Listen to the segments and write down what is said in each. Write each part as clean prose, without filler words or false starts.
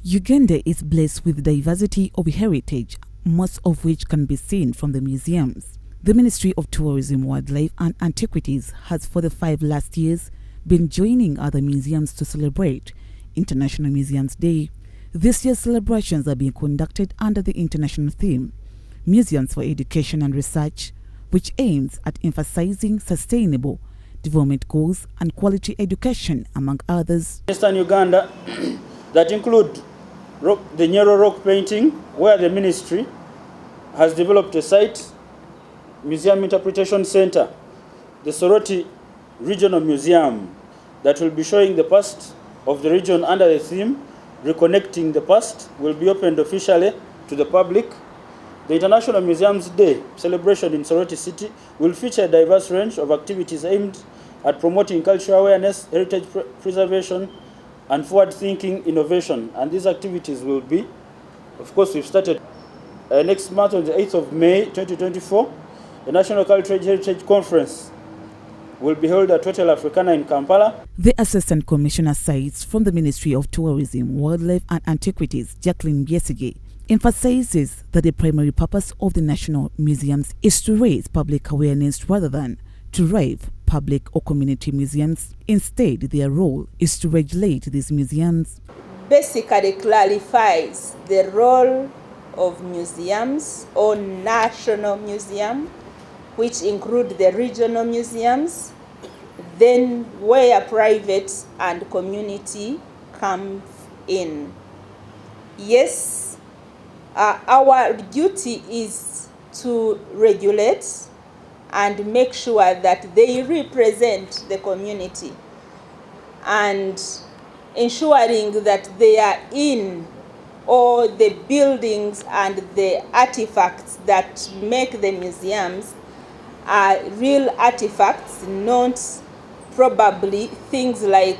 Uganda is blessed with diversity of heritage, most of which can be seen from the museums. The Ministry of Tourism, Wildlife and Antiquities has for the 5 last years been joining other museums to celebrate International Museums Day. This year's celebrations are being conducted under the international theme, Museums for Education and Research, which aims at emphasizing sustainable development goals and quality education, among others. Eastern Uganda that include the Nyero rock painting, where the ministry has developed a site, Museum Interpretation Center, the Soroti Regional Museum that will be showing the past of the region under the theme, Reconnecting the Past, will be opened officially to the public. The International Museums Day celebration in Soroti City will feature a diverse range of activities aimed at promoting cultural awareness, heritage preservation, and forward-thinking innovation. And these activities will be, of course, we've started next month on the 8th of May 2024, the National Cultural Heritage Conference will be held at Hotel Africana in Kampala. The Assistant Commissioner cites from the Ministry of Tourism, Wildlife and Antiquities, Jacqueline Biesige, emphasizes that the primary purpose of the National Museums is to raise public awareness rather than to rival public or community museums. Instead, their role is to regulate these museums. Basically clarifies the role of museums or national museum, which include the regional museums, then where private and community come in. Yes, our duty is to regulate and make sure that they represent the community and ensuring that they are in all the buildings and the artifacts that make the museums are real artifacts, not probably things like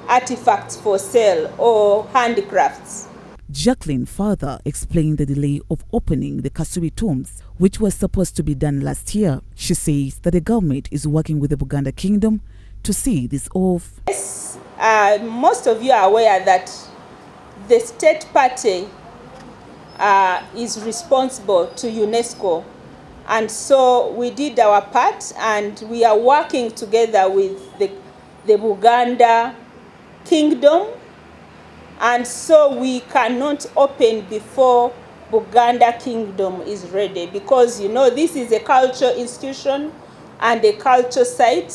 artifacts for sale or handicrafts. Jacqueline further explained the delay of opening the Kasuri tombs, which was supposed to be done last year. She says that the government is working with the Uganda Kingdom to see this off. Yes, most of you are aware that the state party is responsible to UNESCO. And so we did our part, and we are working together with the Uganda Kingdom. And so we cannot open before Uganda Kingdom is ready, because you know this is a cultural institution and a culture site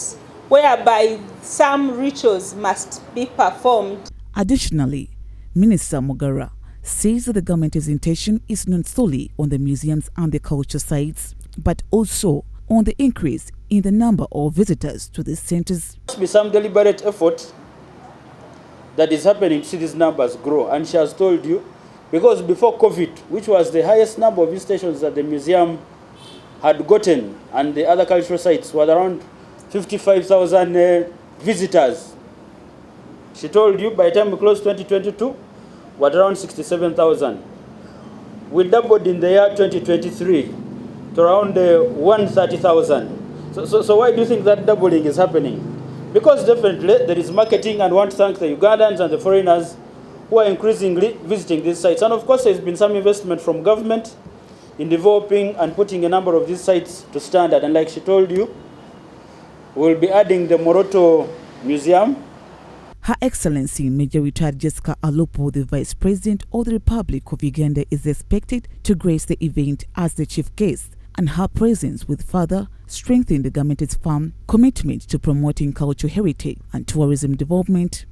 whereby some rituals must be performed. Additionally, Minister Mogara says that the government's intention is not solely on the museums and the culture sites, but also on the increase in the number of visitors to the centers. There must be some deliberate effort that is happening to see these numbers grow. And she has told you, because before COVID, which was the highest number of visitations that the museum had gotten, and the other cultural sites were around 55,000 visitors. She told you by the time we closed 2022, we're around 67,000. We doubled in the year 2023 to around 130,000. So why do you think that doubling is happening? Because definitely there is marketing, and want to thank the Ugandans and the foreigners who are increasingly visiting these sites. And of course there's been some investment from government in developing and putting a number of these sites to standard. And like she told you, we'll be adding the Moroto Museum. Her Excellency Major Retired Jessica Alupo, the Vice President of the Republic of Uganda, is expected to grace the event as the chief guest, and her presence will further strengthen the government's firm commitment to promoting cultural heritage and tourism development.